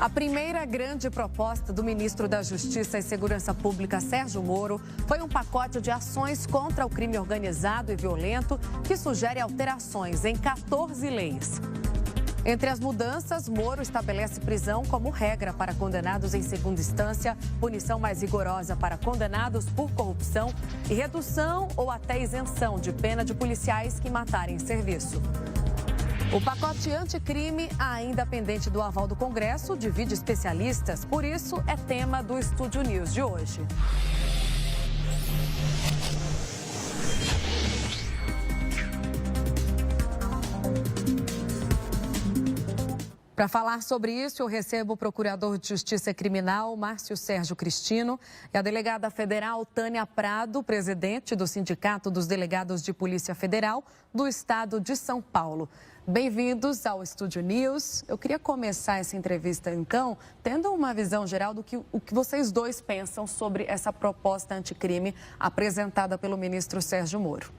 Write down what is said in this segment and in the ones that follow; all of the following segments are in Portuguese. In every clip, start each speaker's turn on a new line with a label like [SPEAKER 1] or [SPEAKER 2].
[SPEAKER 1] A primeira grande proposta do ministro da Justiça e Segurança Pública, Sérgio Moro, foi um pacote de ações contra o crime organizado e violento que sugere alterações em 14 leis. Entre as mudanças, Moro estabelece prisão como regra para condenados em segunda instância, punição mais rigorosa para condenados por corrupção e redução ou até isenção de pena de policiais que matarem em serviço. O pacote anticrime, ainda pendente do aval do Congresso, divide especialistas, por isso é tema do Estúdio News de hoje. Para falar sobre isso, eu recebo o Procurador de Justiça Criminal, Márcio Sérgio Cristino, e a delegada federal Tânia Prado, presidente do Sindicato dos Delegados de Polícia Federal do Estado de São Paulo. Bem-vindos ao Estúdio News. Eu queria começar essa entrevista, então, tendo uma visão geral do que vocês dois pensam sobre essa proposta anticrime apresentada pelo ministro Sérgio Moro.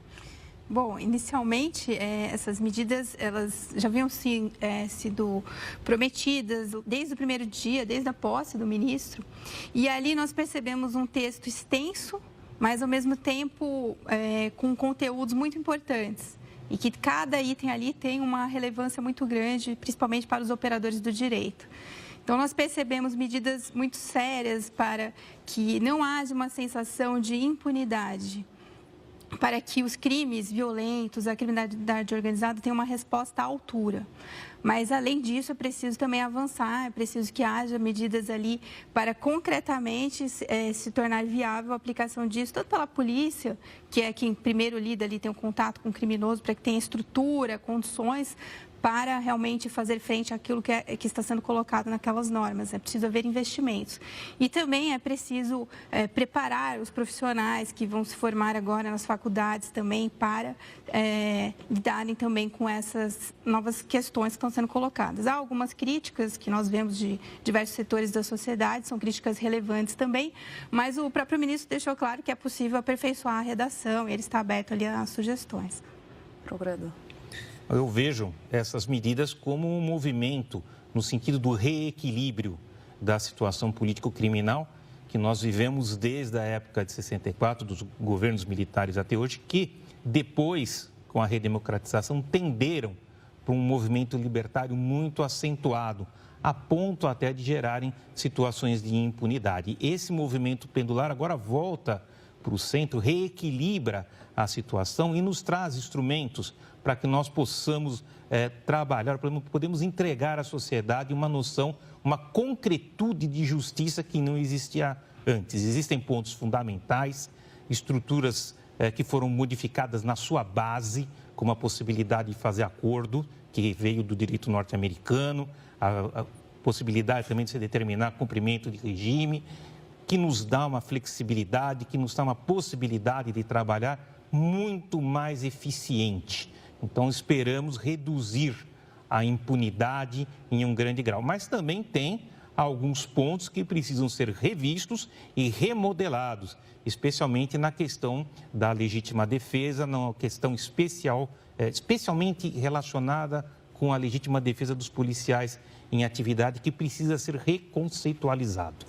[SPEAKER 2] Bom, inicialmente, essas medidas, elas já haviam sido prometidas desde o primeiro dia, desde a posse do ministro. E ali nós percebemos um texto extenso, mas ao mesmo tempo com conteúdos muito importantes. E que cada item ali tem uma relevância muito grande, principalmente para os operadores do direito. Então, nós percebemos medidas muito sérias para que não haja uma sensação de impunidade, para que os crimes violentos, a criminalidade organizada tenham uma resposta à altura. Mas, além disso, é preciso também avançar, é preciso que haja medidas ali para concretamente se tornar viável a aplicação disso, tanto pela polícia, que é quem primeiro lida ali, tem um contato com o criminoso, para que tenha estrutura, condições para realmente fazer frente àquilo que está sendo colocado naquelas normas. É preciso haver investimentos. E também é preciso preparar os profissionais que vão se formar agora nas faculdades também para lidarem também com essas novas questões que estão sendo colocadas. Há algumas críticas que nós vemos de diversos setores da sociedade, são críticas relevantes também, mas o próprio ministro deixou claro que é possível aperfeiçoar a redação e ele está aberto ali às sugestões.
[SPEAKER 1] Procurador.
[SPEAKER 3] Eu vejo essas medidas como um movimento no sentido do reequilíbrio da situação político-criminal que nós vivemos desde a época de 64, dos governos militares até hoje, que depois, com a redemocratização, tenderam para um movimento libertário muito acentuado, a ponto até de gerarem situações de impunidade. Esse movimento pendular agora volta para o centro, reequilibra a situação e nos traz instrumentos para que nós possamos trabalhar, podemos entregar à sociedade uma noção, uma concretude de justiça que não existia antes. Existem pontos fundamentais, estruturas que foram modificadas na sua base, como a possibilidade de fazer acordo, que veio do direito norte-americano, a possibilidade também de se determinar cumprimento de regime, que nos dá uma flexibilidade, que nos dá uma possibilidade de trabalhar muito mais eficiente. Então, esperamos reduzir a impunidade em um grande grau. Mas também tem alguns pontos que precisam ser revistos e remodelados, especialmente na questão da legítima defesa, na questão especialmente relacionada com a legítima defesa dos policiais em atividade, que precisa ser reconceitualizado.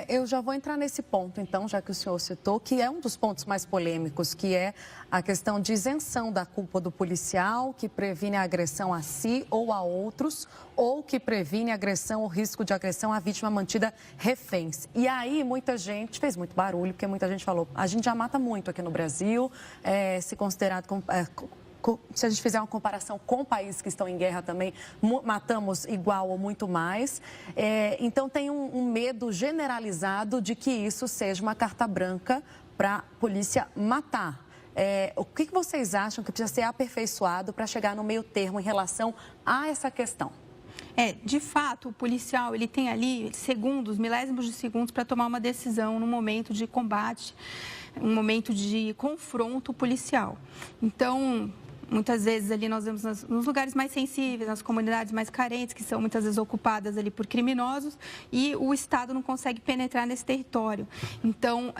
[SPEAKER 1] Eu já vou entrar nesse ponto, então, já que o senhor citou, que é um dos pontos mais polêmicos, que é a questão de isenção da culpa do policial, que previne a agressão a si ou a outros, ou que previne agressão ou risco de agressão à vítima mantida reféns. E aí, muita gente fez muito barulho, porque muita gente falou, a gente já mata muito aqui no Brasil, se considerado como... Se a gente fizer uma comparação com países que estão em guerra também, matamos igual ou muito mais. Então, tem um medo generalizado de que isso seja uma carta branca para a polícia matar. O que vocês acham que precisa ser aperfeiçoado para chegar no meio termo em relação a essa questão?
[SPEAKER 2] De fato, o policial ele tem ali segundos, milésimos de segundos para tomar uma decisão no momento de combate, um momento de confronto policial. Então, muitas vezes ali nós vemos nos lugares mais sensíveis, nas comunidades mais carentes, que são muitas vezes ocupadas ali por criminosos, e o Estado não consegue penetrar nesse território. Então,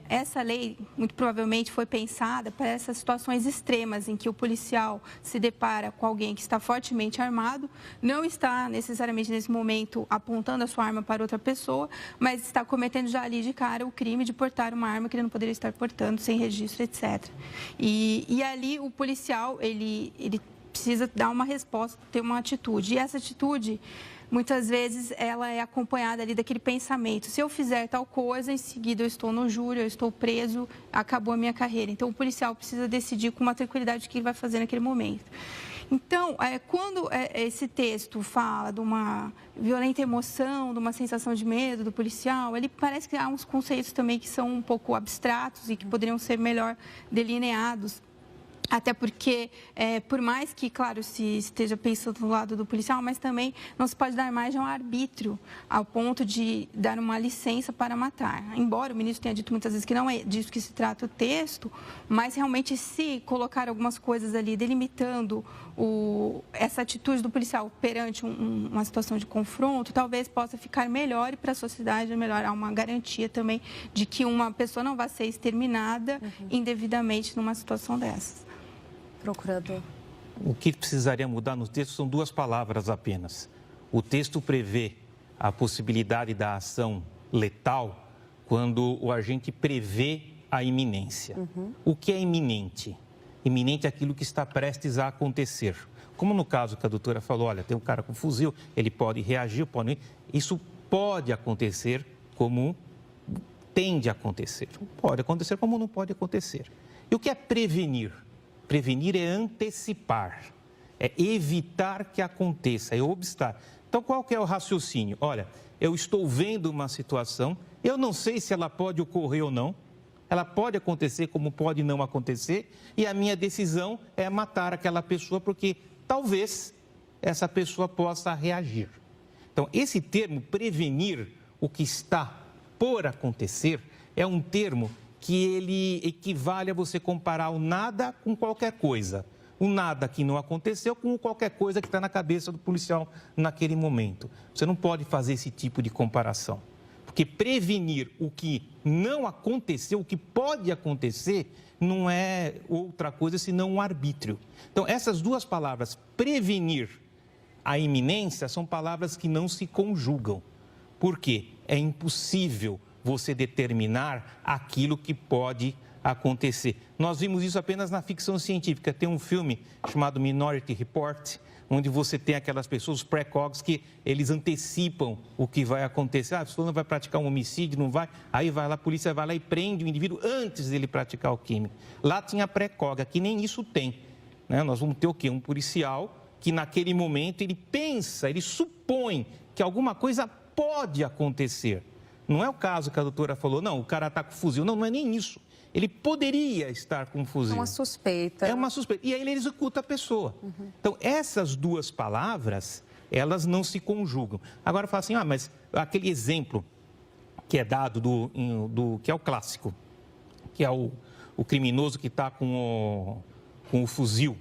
[SPEAKER 2] essa lei, muito provavelmente, foi pensada para essas situações extremas em que o policial se depara com alguém que está fortemente armado, não está necessariamente nesse momento apontando a sua arma para outra pessoa, mas está cometendo já ali de cara o crime de portar uma arma que ele não poderia estar portando, sem registro, etc. E ali o policial, ele precisa dar uma resposta, ter uma atitude. E essa atitude, muitas vezes, ela é acompanhada ali daquele pensamento. Se eu fizer tal coisa, em seguida eu estou no júri, eu estou preso, acabou a minha carreira. Então, o policial precisa decidir com uma tranquilidade o que ele vai fazer naquele momento. Então, quando esse texto fala de uma violenta emoção, de uma sensação de medo do policial, ele parece que há uns conceitos também que são um pouco abstratos e que poderiam ser melhor delineados. Até porque, por mais que, claro, se esteja pensando no lado do policial, mas também não se pode dar margem ao arbítrio, ao ponto de dar uma licença para matar. Embora o ministro tenha dito muitas vezes que não é disso que se trata o texto, mas realmente se colocar algumas coisas ali delimitando essa atitude do policial perante uma situação de confronto, talvez possa ficar melhor e para a sociedade melhor. Há uma garantia também de que uma pessoa não vai ser exterminada indevidamente numa situação dessas.
[SPEAKER 1] Procurador.
[SPEAKER 3] O que precisaria mudar no texto são duas palavras apenas. O texto prevê a possibilidade da ação letal quando o agente prevê a iminência. O que é iminente? Iminente é aquilo que está prestes a acontecer. Como no caso que a doutora falou, olha, tem um cara com fuzil, ele pode reagir, pode... Isso pode acontecer como tende a acontecer. Pode acontecer como não pode acontecer. E o que é prevenir? Prevenir é antecipar, é evitar que aconteça, é obstar. Então, qual que é o raciocínio? Olha, eu estou vendo uma situação, eu não sei se ela pode ocorrer ou não, ela pode acontecer como pode não acontecer, e a minha decisão é matar aquela pessoa porque talvez essa pessoa possa reagir. Então, esse termo, prevenir o que está por acontecer, é um termo que ele equivale a você comparar o nada com qualquer coisa. O nada que não aconteceu com qualquer coisa que está na cabeça do policial naquele momento. Você não pode fazer esse tipo de comparação. Porque prevenir o que não aconteceu, o que pode acontecer, não é outra coisa senão um arbítrio. Então, essas duas palavras, prevenir a iminência, são palavras que não se conjugam. Por quê? É impossível você determinar aquilo que pode acontecer. Nós vimos isso apenas na ficção científica. Tem um filme chamado Minority Report, onde você tem aquelas pessoas, os precogs, que eles antecipam o que vai acontecer. Ah, o fulano vai praticar um homicídio, não vai? Aí vai lá, a polícia vai lá e prende o indivíduo antes dele praticar o crime. Lá tinha precog, aqui nem isso tem. Né? Nós vamos ter o quê? Um policial que naquele momento ele pensa, ele supõe que alguma coisa pode acontecer. Não é o caso que a doutora falou, não, o cara está com fuzil. Não, não é nem isso. Ele poderia estar com fuzil.
[SPEAKER 1] É uma suspeita.
[SPEAKER 3] É uma suspeita. E aí ele executa a pessoa. Então, essas duas palavras, elas não se conjugam. Agora, fala assim, mas aquele exemplo que é dado, que é o clássico, que é o criminoso que está com o fuzil.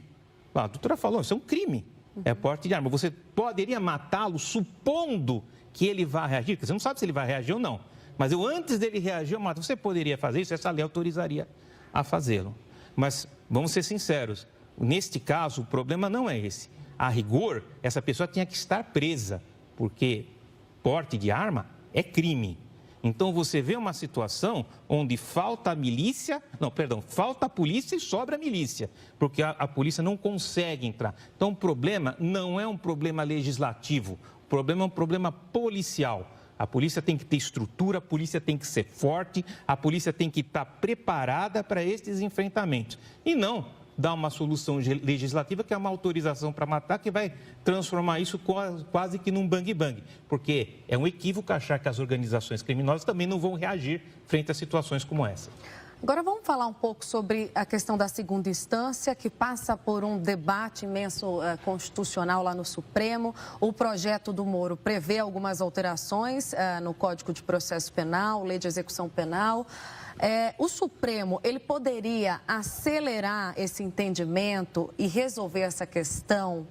[SPEAKER 3] A doutora falou, isso é um crime. É porte de arma. Você poderia matá-lo supondo que ele vai reagir, porque você não sabe se ele vai reagir ou não. Mas antes dele reagir, eu mato. Você poderia fazer isso? Essa lei autorizaria a fazê-lo. Mas, vamos ser sinceros, neste caso, o problema não é esse. A rigor, essa pessoa tinha que estar presa, porque porte de arma é crime. Então, você vê uma situação onde falta a polícia e sobra a milícia, porque a polícia não consegue entrar. Então, o problema não é um problema legislativo, o problema é um problema policial. A polícia tem que ter estrutura, a polícia tem que ser forte, a polícia tem que estar preparada para esses enfrentamentos. E não dar uma solução legislativa, que é uma autorização para matar, que vai transformar isso quase que num bang-bang. Porque é um equívoco achar que as organizações criminosas também não vão reagir frente a situações como essa.
[SPEAKER 1] Agora vamos falar um pouco sobre a questão da segunda instância, que passa por um debate imenso constitucional lá no Supremo. O projeto do Moro prevê algumas alterações no Código de Processo Penal, Lei de Execução Penal. O Supremo, ele poderia acelerar esse entendimento e resolver essa questão?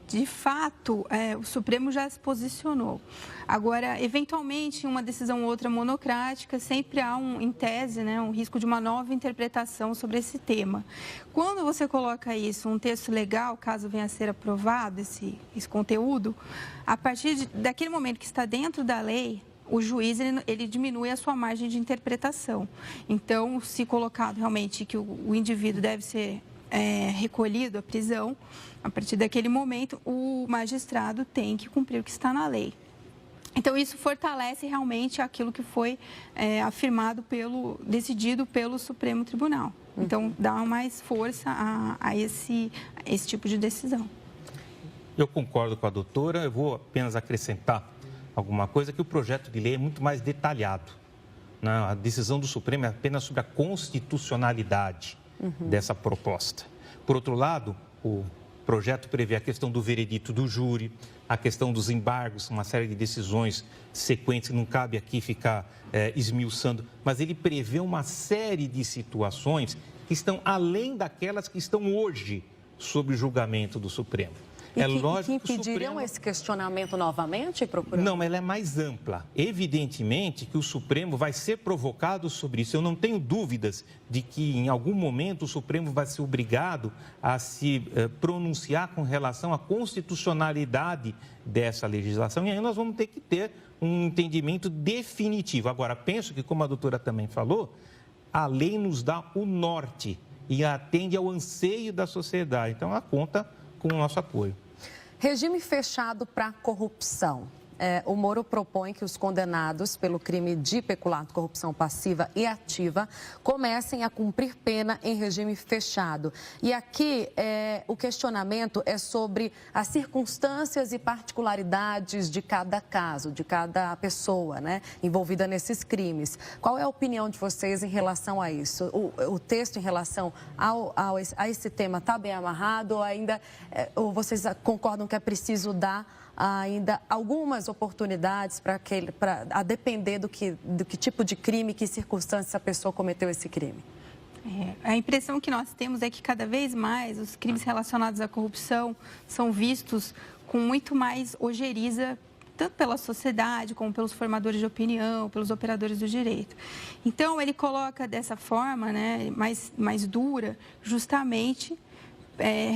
[SPEAKER 2] De fato, o Supremo já se posicionou. Agora, eventualmente, uma decisão ou outra monocrática, sempre há, em tese, um risco de uma nova interpretação sobre esse tema. Quando você coloca isso, um texto legal, caso venha a ser aprovado esse conteúdo, a partir daquele momento que está dentro da lei, o juiz ele diminui a sua margem de interpretação. Então, se colocado realmente que o indivíduo deve ser recolhido à prisão, a partir daquele momento, o magistrado tem que cumprir o que está na lei. Então, isso fortalece realmente aquilo que foi decidido pelo Supremo Tribunal. Então, dá mais força a esse tipo de decisão.
[SPEAKER 3] Eu concordo com a doutora, eu vou apenas acrescentar alguma coisa, que o projeto de lei é muito mais detalhado. A decisão do Supremo é apenas sobre a constitucionalidade dessa proposta. Por outro lado, o projeto prevê a questão do veredito do júri, a questão dos embargos, uma série de decisões sequentes, não cabe aqui ficar esmiuçando, mas ele prevê uma série de situações que estão além daquelas que estão hoje sob julgamento do Supremo.
[SPEAKER 1] Que impediriam esse questionamento novamente, procurador?
[SPEAKER 3] Não, ela é mais ampla. Evidentemente que o Supremo vai ser provocado sobre isso. Eu não tenho dúvidas de que, em algum momento, o Supremo vai ser obrigado a se pronunciar com relação à constitucionalidade dessa legislação. E aí nós vamos ter que ter um entendimento definitivo. Agora, penso que, como a doutora também falou, a lei nos dá o norte e atende ao anseio da sociedade. Então, ela conta com o nosso apoio.
[SPEAKER 1] Regime fechado para corrupção. O Moro propõe que os condenados pelo crime de peculato, corrupção passiva e ativa comecem a cumprir pena em regime fechado. E aqui o questionamento é sobre as circunstâncias e particularidades de cada caso, de cada pessoa, envolvida nesses crimes. Qual é a opinião de vocês em relação a isso? O texto em relação a esse tema está bem amarrado ou ainda ou vocês concordam que é preciso dar ainda algumas oportunidades a depender do que tipo de crime, que circunstâncias a pessoa cometeu esse crime?
[SPEAKER 2] A impressão que nós temos é que cada vez mais os crimes relacionados à corrupção são vistos com muito mais ojeriza, tanto pela sociedade como pelos formadores de opinião, pelos operadores do direito. Então, ele coloca dessa forma, mais dura, justamente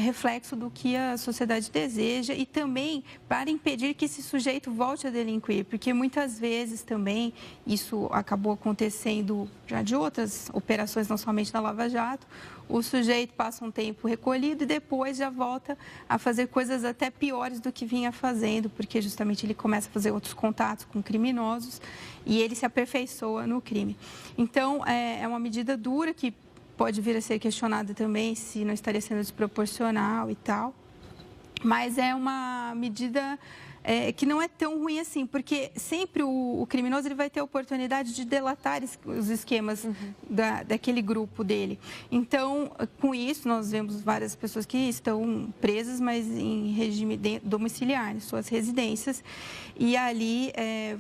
[SPEAKER 2] reflexo do que a sociedade deseja e também para impedir que esse sujeito volte a delinquir, porque muitas vezes também isso acabou acontecendo já de outras operações, não somente da Lava Jato, o sujeito passa um tempo recolhido e depois já volta a fazer coisas até piores do que vinha fazendo, porque justamente ele começa a fazer outros contatos com criminosos e ele se aperfeiçoa no crime. Então, é uma medida dura que pode vir a ser questionada também se não estaria sendo desproporcional e tal, mas é uma medida que não é tão ruim assim, porque sempre o criminoso ele vai ter a oportunidade de delatar os esquemas daquele grupo dele. Então, com isso, nós vemos várias pessoas que estão presas, mas em regime domiciliar, em suas residências, e ali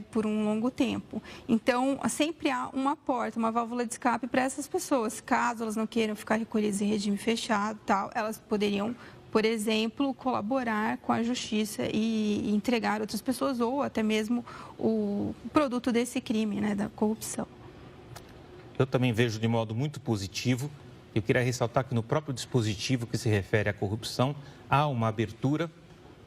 [SPEAKER 2] por um longo tempo. Então, sempre há uma porta, uma válvula de escape para essas pessoas. Caso elas não queiram ficar recolhidas em regime fechado, elas poderiam, por exemplo, colaborar com a justiça e entregar outras pessoas ou até mesmo o produto desse crime, da corrupção.
[SPEAKER 3] Eu também vejo de modo muito positivo. Eu queria ressaltar que no próprio dispositivo que se refere à corrupção, há uma abertura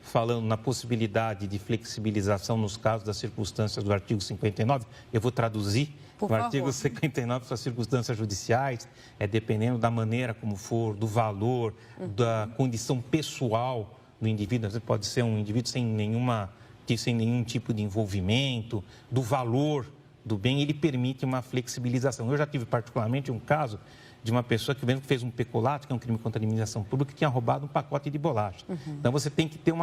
[SPEAKER 3] falando na possibilidade de flexibilização nos casos das circunstâncias do artigo 59. Eu vou traduzir. O artigo 59 para circunstâncias judiciais, dependendo da maneira como for, do valor, da condição pessoal do indivíduo. Às vezes pode ser um indivíduo sem nenhum tipo de envolvimento, do valor do bem, ele permite uma flexibilização. Eu já tive particularmente um caso de uma pessoa que fez um peculato, que é um crime contra a administração pública, que tinha roubado um pacote de bolacha. Então, você tem que ter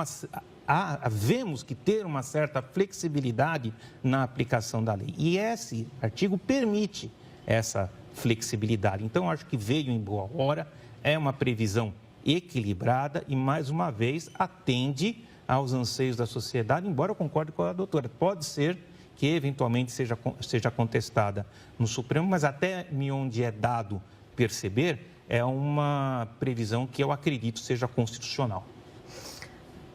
[SPEAKER 3] havemos que ter uma certa flexibilidade na aplicação da lei. E esse artigo permite essa flexibilidade. Então, acho que veio em boa hora, é uma previsão equilibrada e, mais uma vez, atende aos anseios da sociedade, embora eu concorde com a doutora. Pode ser que eventualmente seja contestada no Supremo, mas até onde é dado perceber, é uma previsão que eu acredito seja constitucional.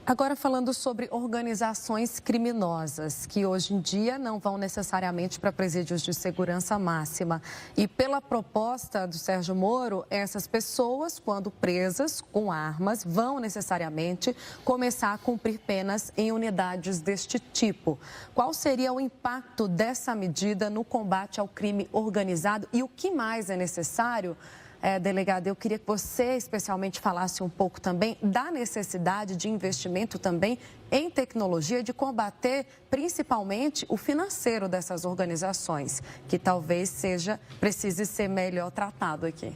[SPEAKER 1] Agora, falando sobre organizações criminosas, que hoje em dia não vão necessariamente para presídios de segurança máxima. E pela proposta do Sérgio Moro, essas pessoas, quando presas com armas, vão necessariamente começar a cumprir penas em unidades deste tipo. Qual seria o impacto dessa medida no combate ao crime organizado e o que mais é necessário? Delegado, eu queria que você especialmente falasse um pouco também da necessidade de investimento também em tecnologia, de combater principalmente o financeiro dessas organizações, que talvez precise ser melhor tratado aqui.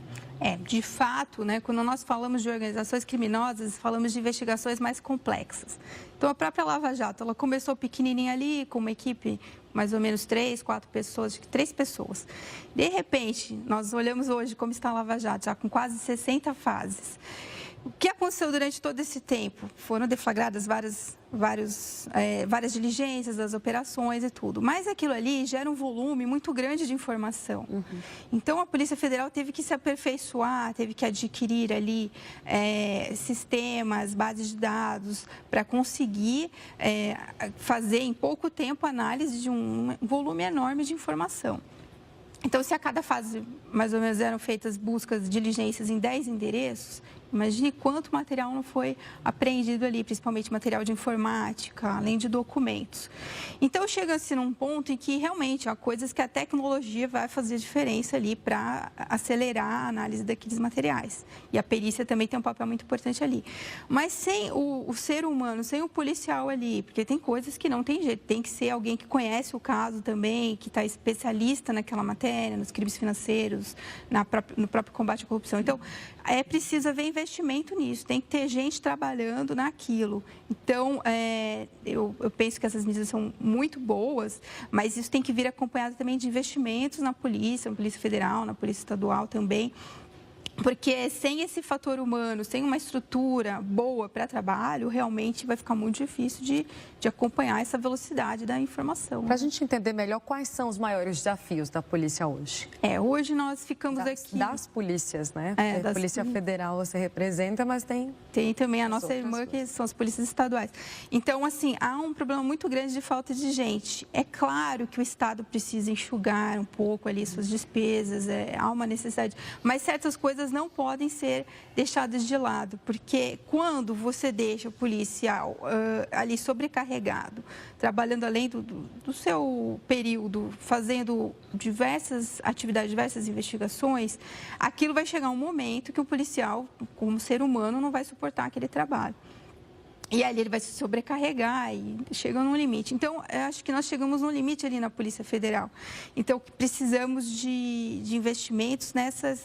[SPEAKER 2] De fato, né, quando nós falamos de organizações criminosas, falamos de investigações mais complexas. Então, a própria Lava Jato, ela começou pequenininha ali, com uma equipe mais ou menos 3 pessoas. De repente, nós olhamos hoje como está a Lava Jato, já com quase 60 fases. O que aconteceu durante todo esse tempo? Foram deflagradas várias diligências das operações e tudo. Mas aquilo ali gera um volume muito grande de informação. Então, a Polícia Federal teve que se aperfeiçoar, teve que adquirir ali sistemas, bases de dados, para conseguir fazer em pouco tempo análise de um volume enorme de informação. Então, se a cada fase, mais ou menos, eram feitas buscas, diligências em 10 endereços, imagine quanto material não foi apreendido ali, principalmente material de informática, além de documentos. Então, chega-se num ponto em que, realmente, há coisas que a tecnologia vai fazer diferença ali para acelerar a análise daqueles materiais. E a perícia também tem um papel muito importante ali. Mas sem o ser humano, sem o policial ali, porque tem coisas que não tem jeito, tem que ser alguém que conhece o caso também, que está especialista naquela matéria, nos crimes financeiros, no próprio combate à corrupção. Então, é preciso haver investimento nisso, tem que ter gente trabalhando naquilo. Então, eu penso que essas medidas são muito boas, mas isso tem que vir acompanhado também de investimentos na Polícia Federal, na Polícia Estadual também. Porque sem esse fator humano, sem uma estrutura boa para trabalho, realmente vai ficar muito difícil de acompanhar essa velocidade da informação.
[SPEAKER 1] Para a gente entender melhor, quais são os maiores desafios da polícia hoje?
[SPEAKER 2] Hoje nós ficamos aqui...
[SPEAKER 1] Das polícias, né? A Polícia Federal você representa, mas tem...
[SPEAKER 2] Tem também a nossa irmã, que são as polícias estaduais. Então, assim, há um problema muito grande de falta de gente. É claro que o Estado precisa enxugar um pouco ali suas despesas, há uma necessidade, mas certas coisas não podem ser deixadas de lado, porque quando você deixa o policial ali sobrecarregado, trabalhando além do seu período, fazendo diversas atividades, diversas investigações, aquilo vai chegar um momento que o policial, como ser humano, não vai suportar aquele trabalho. E ali ele vai se sobrecarregar e chega num limite. Então, eu acho que nós chegamos num limite ali na Polícia Federal. Então, precisamos de investimentos nessas,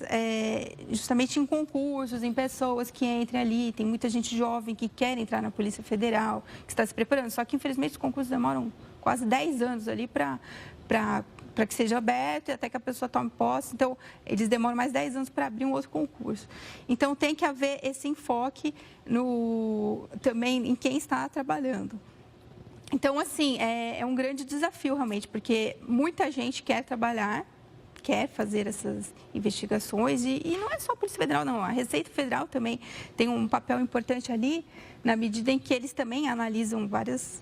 [SPEAKER 2] justamente em concursos, em pessoas que entrem ali. Tem muita gente jovem que quer entrar na Polícia Federal, que está se preparando. Só que, infelizmente, os concursos demoram quase 10 anos ali para que seja aberto e até que a pessoa tome posse. Então, eles demoram mais 10 anos para abrir um outro concurso. Então, tem que haver esse enfoque também em quem está trabalhando. Então, assim, é um grande desafio, realmente, porque muita gente quer trabalhar, quer fazer essas investigações, e não é só a Polícia Federal, não. A Receita Federal também tem um papel importante ali, na medida em que eles também analisam várias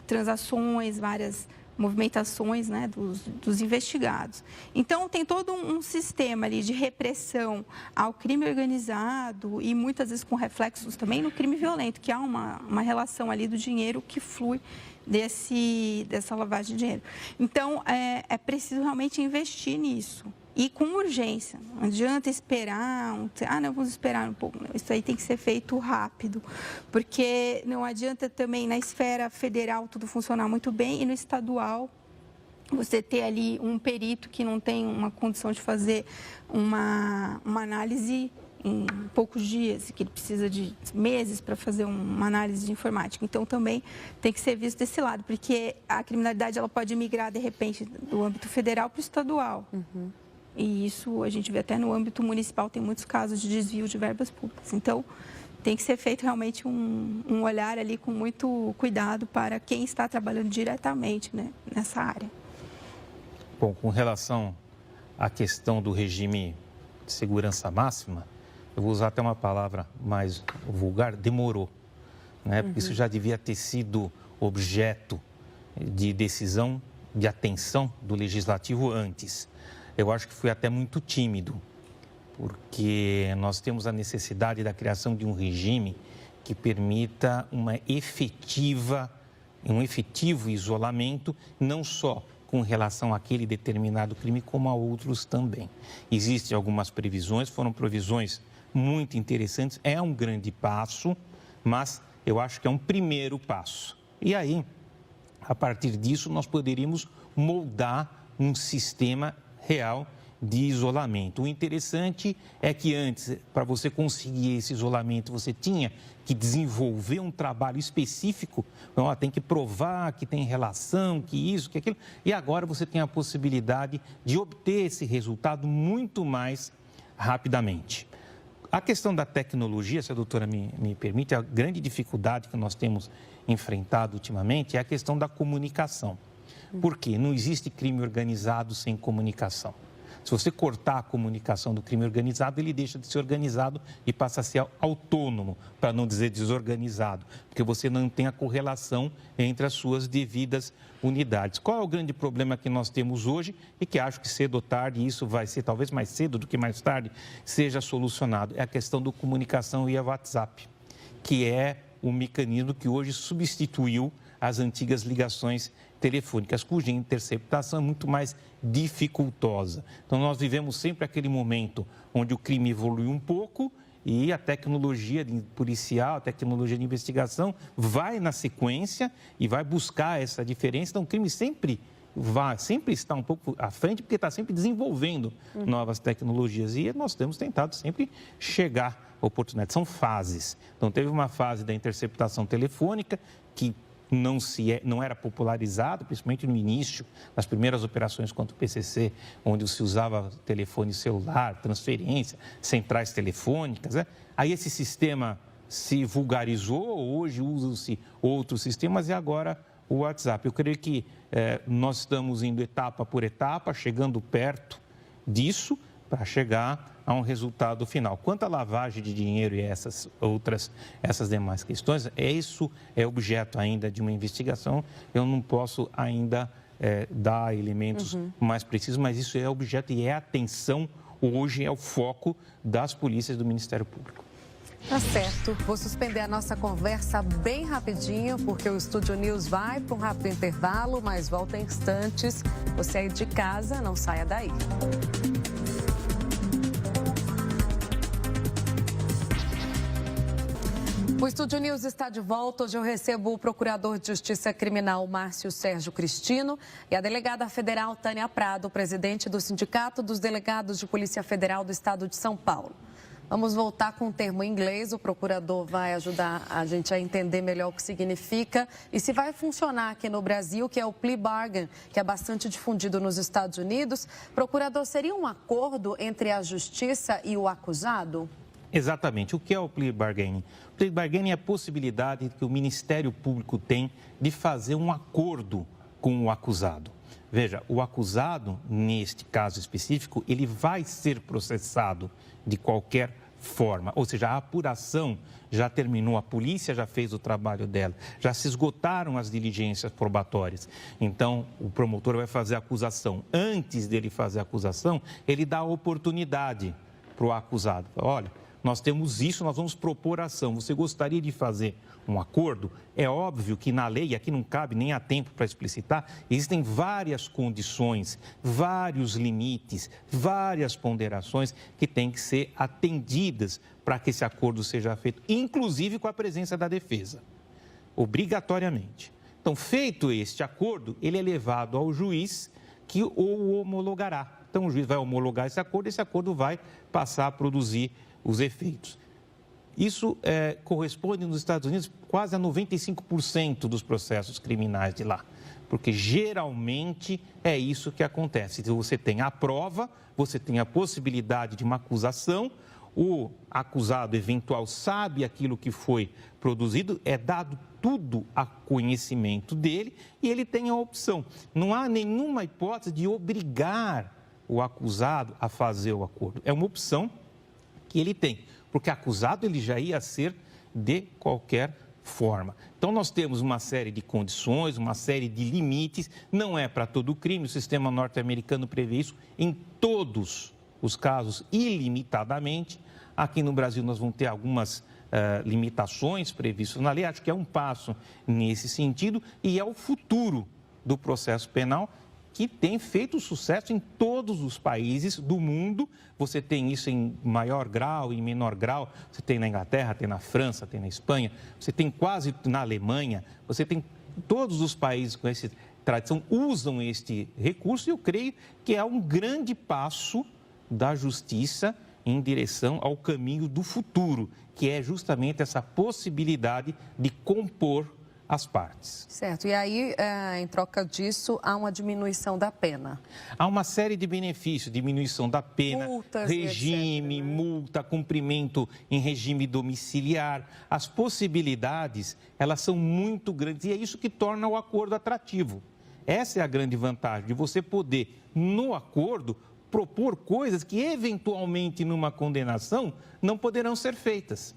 [SPEAKER 2] transações, várias movimentações, né, dos investigados. Então, tem todo um sistema ali de repressão ao crime organizado e muitas vezes com reflexos também no crime violento, que há uma relação ali do dinheiro que flui dessa lavagem de dinheiro. Então, é preciso realmente investir nisso. E com urgência, não adianta esperar, vamos esperar um pouco. Não, isso aí tem que ser feito rápido, porque não adianta também na esfera federal tudo funcionar muito bem e no estadual você ter ali um perito que não tem uma condição de fazer uma análise em poucos dias, que ele precisa de meses para fazer uma análise de informática. Então, também tem que ser visto desse lado, porque a criminalidade ela pode migrar, de repente, do âmbito federal para o estadual. E isso a gente vê até no âmbito municipal, tem muitos casos de desvio de verbas públicas. Então, tem que ser feito realmente um olhar ali com muito cuidado para quem está trabalhando diretamente, né, nessa área.
[SPEAKER 3] Bom, com relação à questão do regime de segurança máxima, eu vou usar até uma palavra mais vulgar, demorou, né? Porque isso já devia ter sido objeto de decisão, de atenção do Legislativo antes. Eu acho que foi até muito tímido, porque nós temos a necessidade da criação de um regime que permita um efetivo isolamento, não só com relação àquele determinado crime, como a outros também. Existem algumas previsões, foram previsões muito interessantes, é um grande passo, mas eu acho que é um primeiro passo. E aí, a partir disso, nós poderíamos moldar um sistema real de isolamento. O interessante é que antes, para você conseguir esse isolamento, você tinha que desenvolver um trabalho específico, então, tem que provar que tem relação, que isso, que aquilo, e agora você tem a possibilidade de obter esse resultado muito mais rapidamente. A questão da tecnologia, se a doutora me permite, a grande dificuldade que nós temos enfrentado ultimamente é a questão da comunicação. Por quê? Não existe crime organizado sem comunicação. Se você cortar a comunicação do crime organizado, ele deixa de ser organizado e passa a ser autônomo, para não dizer desorganizado, porque você não tem a correlação entre as suas devidas unidades. Qual é o grande problema que nós temos hoje e que acho que cedo ou tarde, isso vai ser talvez mais cedo do que mais tarde, seja solucionado? É a questão da comunicação via WhatsApp, que é o mecanismo que hoje substituiu as antigas ligações telefônicas, cuja interceptação é muito mais dificultosa. Então, nós vivemos sempre aquele momento onde o crime evolui um pouco e a tecnologia policial, a tecnologia de investigação vai na sequência e vai buscar essa diferença. Então, o crime sempre está um pouco à frente, porque está sempre desenvolvendo novas tecnologias. E nós temos tentado sempre chegar à oportunidade. São fases. Então, teve uma fase da interceptação telefônica que não era popularizado, principalmente no início, nas primeiras operações contra o PCC, onde se usava telefone celular, transferência, centrais telefônicas, né? Aí esse sistema se vulgarizou, hoje usam-se outros sistemas e agora o WhatsApp. Eu creio que nós estamos indo etapa por etapa, chegando perto disso, para chegar a um resultado final. Quanto à lavagem de dinheiro e essas demais questões, isso é objeto ainda de uma investigação. Eu não posso ainda dar elementos mais precisos, mas isso é objeto e é atenção, hoje é o foco das polícias do Ministério Público.
[SPEAKER 1] Tá certo. Vou suspender a nossa conversa bem rapidinho, porque o Estúdio News vai para um rápido intervalo, mas volta em instantes. Você aí de casa, não saia daí. O Estúdio News está de volta. Hoje eu recebo o Procurador de Justiça Criminal, Márcio Sérgio Cristino, e a delegada federal, Tânia Prado, presidente do Sindicato dos Delegados de Polícia Federal do Estado de São Paulo. Vamos voltar com um termo em inglês. O procurador vai ajudar a gente a entender melhor o que significa e se vai funcionar aqui no Brasil, que é o plea bargain, que é bastante difundido nos Estados Unidos. Procurador, seria um acordo entre a justiça e o acusado?
[SPEAKER 3] Exatamente. O que é o plea bargaining? O plea bargaining é a possibilidade que o Ministério Público tem de fazer um acordo com o acusado. Veja, o acusado, neste caso específico, ele vai ser processado de qualquer forma, ou seja, a apuração já terminou, a polícia já fez o trabalho dela, já se esgotaram as diligências probatórias. Então, o promotor vai fazer a acusação. Antes dele fazer a acusação, ele dá a oportunidade para o acusado. Olha, nós temos isso, nós vamos propor ação. Você gostaria de fazer um acordo? É óbvio que na lei, aqui não cabe nem há tempo para explicitar, existem várias condições, vários limites, várias ponderações que têm que ser atendidas para que esse acordo seja feito, inclusive com a presença da defesa, obrigatoriamente. Então, feito este acordo, ele é levado ao juiz que o homologará. Então, o juiz vai homologar esse acordo vai passar a produzir os efeitos. Isso corresponde nos Estados Unidos quase a 95% dos processos criminais de lá, porque geralmente é isso que acontece. Então, você tem a prova, você tem a possibilidade de uma acusação, o acusado eventual sabe aquilo que foi produzido, é dado tudo a conhecimento dele e ele tem a opção. Não há nenhuma hipótese de obrigar o acusado a fazer o acordo. É uma opção que ele tem, porque acusado ele já ia ser de qualquer forma. Então, nós temos uma série de condições, uma série de limites, não é para todo crime, o sistema norte-americano prevê isso em todos os casos, ilimitadamente. Aqui no Brasil, nós vamos ter algumas limitações previstas na lei, acho que é um passo nesse sentido e é o futuro do processo penal que tem feito sucesso em todos os países do mundo. Você tem isso em maior grau, em menor grau. Você tem na Inglaterra, tem na França, tem na Espanha. Você tem quase na Alemanha. Você tem todos os países com essa tradição usam este recurso. E eu creio que é um grande passo da justiça em direção ao caminho do futuro, que é justamente essa possibilidade de compor as partes.
[SPEAKER 1] Certo. E aí, em troca disso, há uma diminuição da pena.
[SPEAKER 3] Há uma série de benefícios, diminuição da pena,
[SPEAKER 1] multas,
[SPEAKER 3] regime,
[SPEAKER 1] etc., né?
[SPEAKER 3] multa, cumprimento em regime domiciliar. As possibilidades, elas são muito grandes e é isso que torna o acordo atrativo. Essa é a grande vantagem de você poder, no acordo, propor coisas que, eventualmente, numa condenação, não poderão ser feitas.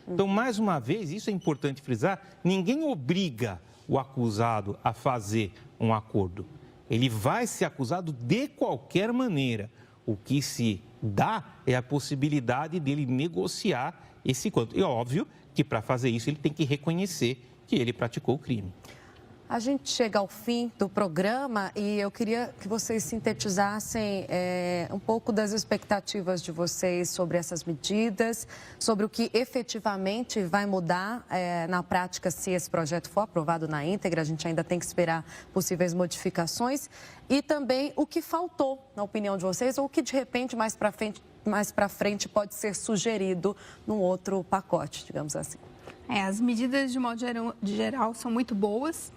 [SPEAKER 3] Então, mais uma vez, isso é importante frisar, ninguém obriga o acusado a fazer um acordo. Ele vai ser acusado de qualquer maneira. O que se dá é a possibilidade dele negociar esse quanto. E óbvio que para fazer isso ele tem que reconhecer que ele praticou o crime.
[SPEAKER 1] A gente chega ao fim do programa e eu queria que vocês sintetizassem um pouco das expectativas de vocês sobre essas medidas, sobre o que efetivamente vai mudar na prática se esse projeto for aprovado na íntegra. A gente ainda tem que esperar possíveis modificações e também o que faltou, na opinião de vocês, ou o que de repente mais para frente pode ser sugerido num outro pacote, digamos assim.
[SPEAKER 2] As medidas, de modo geral, são muito boas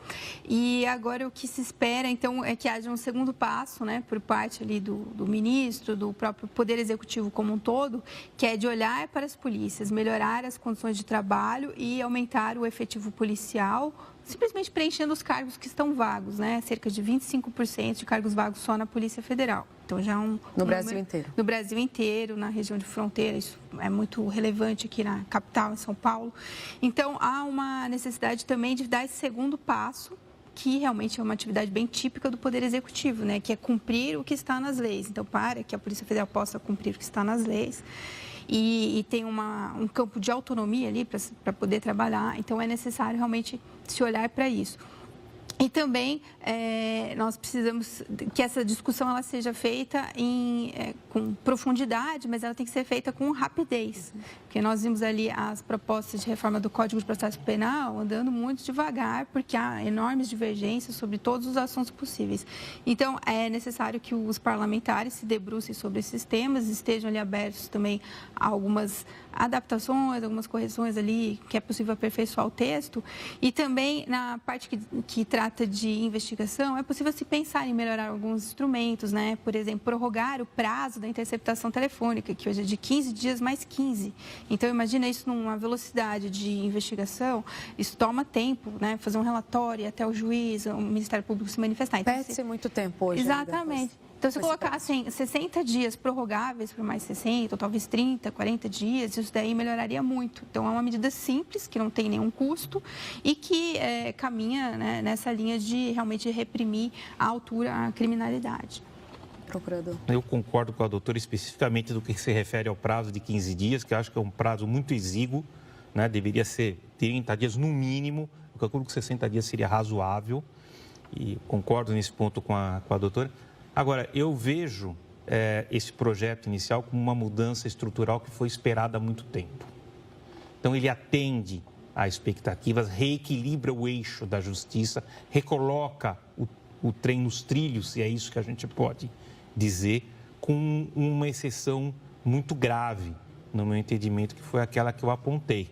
[SPEAKER 2] e agora o que se espera, então, é que haja um segundo passo, né, por parte ali do ministro, do próprio Poder Executivo como um todo, que é de olhar para as polícias, melhorar as condições de trabalho e aumentar o efetivo policial, simplesmente preenchendo os cargos que estão vagos, né, cerca de 25% de cargos vagos só na Polícia Federal. Então, já
[SPEAKER 1] no Brasil inteiro.
[SPEAKER 2] No Brasil inteiro, na região de fronteira, isso é muito relevante aqui na capital, em São Paulo. Então, há uma necessidade também de dar esse segundo passo, que realmente é uma atividade bem típica do Poder Executivo, né? Que é cumprir o que está nas leis. Então, para que a Polícia Federal possa cumprir o que está nas leis e tem um campo de autonomia ali para poder trabalhar, então é necessário realmente se olhar para isso. E também nós precisamos que essa discussão ela seja feita com profundidade, mas ela tem que ser feita com rapidez. Porque nós vimos ali as propostas de reforma do Código de Processo Penal andando muito devagar, porque há enormes divergências sobre todos os assuntos possíveis. Então, é necessário que os parlamentares se debrucem sobre esses temas, estejam ali abertos também a algumas adaptações, algumas correções ali, que é possível aperfeiçoar o texto. E também, na parte que trata de investigação, é possível se pensar em melhorar alguns instrumentos, né? Por exemplo, prorrogar o prazo da interceptação telefônica, que hoje é de 15 dias mais 15. Então, imagina isso numa velocidade de investigação, isso toma tempo, né? Fazer um relatório até o juiz, o Ministério Público se manifestar. Então,
[SPEAKER 1] perde-se muito tempo hoje.
[SPEAKER 2] Exatamente. Então, se colocar assim, 60 dias prorrogáveis por mais 60, ou talvez 30, 40 dias, isso daí melhoraria muito. Então, é uma medida simples, que não tem nenhum custo e que caminha, né, nessa linha de realmente reprimir à altura a criminalidade.
[SPEAKER 1] Procurador.
[SPEAKER 3] Eu concordo com a doutora especificamente do que se refere ao prazo de 15 dias, que eu acho que é um prazo muito exíguo, né? Deveria ser 30 dias no mínimo. Eu calculo que 60 dias seria razoável e concordo nesse ponto com a doutora. Agora, eu vejo esse projeto inicial como uma mudança estrutural que foi esperada há muito tempo. Então, ele atende às expectativas, reequilibra o eixo da justiça, recoloca o trem nos trilhos, e é isso que a gente pode dizer, com uma exceção muito grave, no meu entendimento, que foi aquela que eu apontei,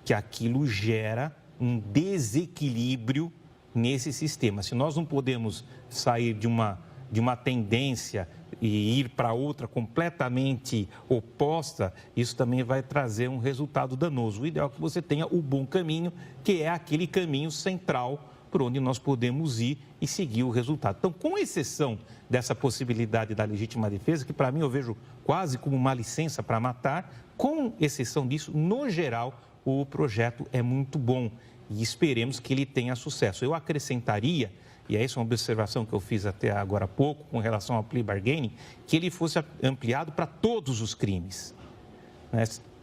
[SPEAKER 3] que aquilo gera um desequilíbrio nesse sistema. Se nós não podemos sair de uma de uma tendência e ir para outra completamente oposta, isso também vai trazer um resultado danoso. O ideal é que você tenha o bom caminho, que é aquele caminho central por onde nós podemos ir e seguir o resultado. Então, com exceção dessa possibilidade da legítima defesa, que para mim eu vejo quase como uma licença para matar, com exceção disso, no geral, o projeto é muito bom e esperemos que ele tenha sucesso. Eu acrescentaria, e essa é uma observação que eu fiz até agora há pouco, com relação ao plea bargaining, que ele fosse ampliado para todos os crimes.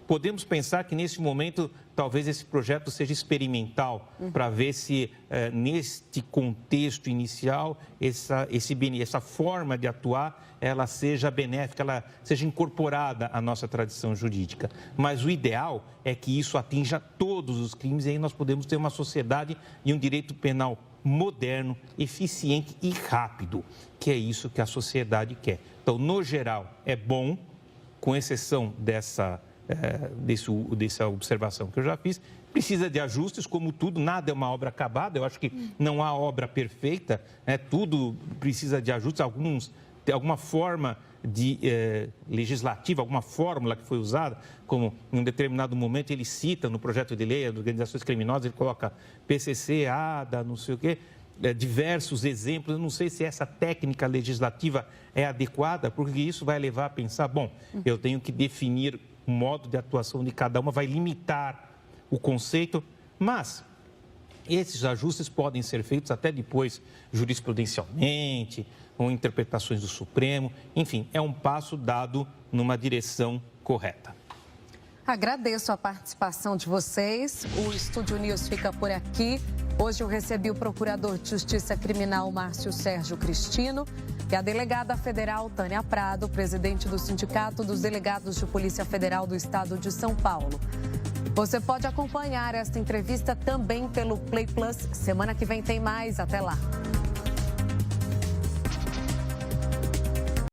[SPEAKER 3] Podemos pensar que, nesse momento, talvez esse projeto seja experimental, para ver se, neste contexto inicial, essa forma de atuar, ela seja benéfica, ela seja incorporada à nossa tradição jurídica. Mas o ideal é que isso atinja todos os crimes, e aí nós podemos ter uma sociedade e um direito penal moderno, eficiente e rápido, que é isso que a sociedade quer. Então, no geral, é bom, com exceção dessa observação que eu já fiz. Precisa de ajustes, como tudo, nada é uma obra acabada, eu acho que não há obra perfeita, tudo precisa de ajustes, alguma forma legislativa, alguma fórmula que foi usada, como em um determinado momento ele cita no projeto de lei de organizações criminosas, ele coloca PCC, ADA, não sei o quê, diversos exemplos. Eu não sei se essa técnica legislativa é adequada, porque isso vai levar a pensar, bom, eu tenho que definir o modo de atuação de cada uma, vai limitar o conceito, mas esses ajustes podem ser feitos até depois jurisprudencialmente, com interpretações do Supremo, enfim, é um passo dado numa direção correta.
[SPEAKER 1] Agradeço a participação de vocês. O Estúdio News fica por aqui. Hoje eu recebi o Procurador de Justiça Criminal Márcio Sérgio Cristino e a delegada federal Tânia Prado, presidente do Sindicato dos Delegados de Polícia Federal do Estado de São Paulo. Você pode acompanhar esta entrevista também pelo Play Plus. Semana que vem tem mais. Até lá.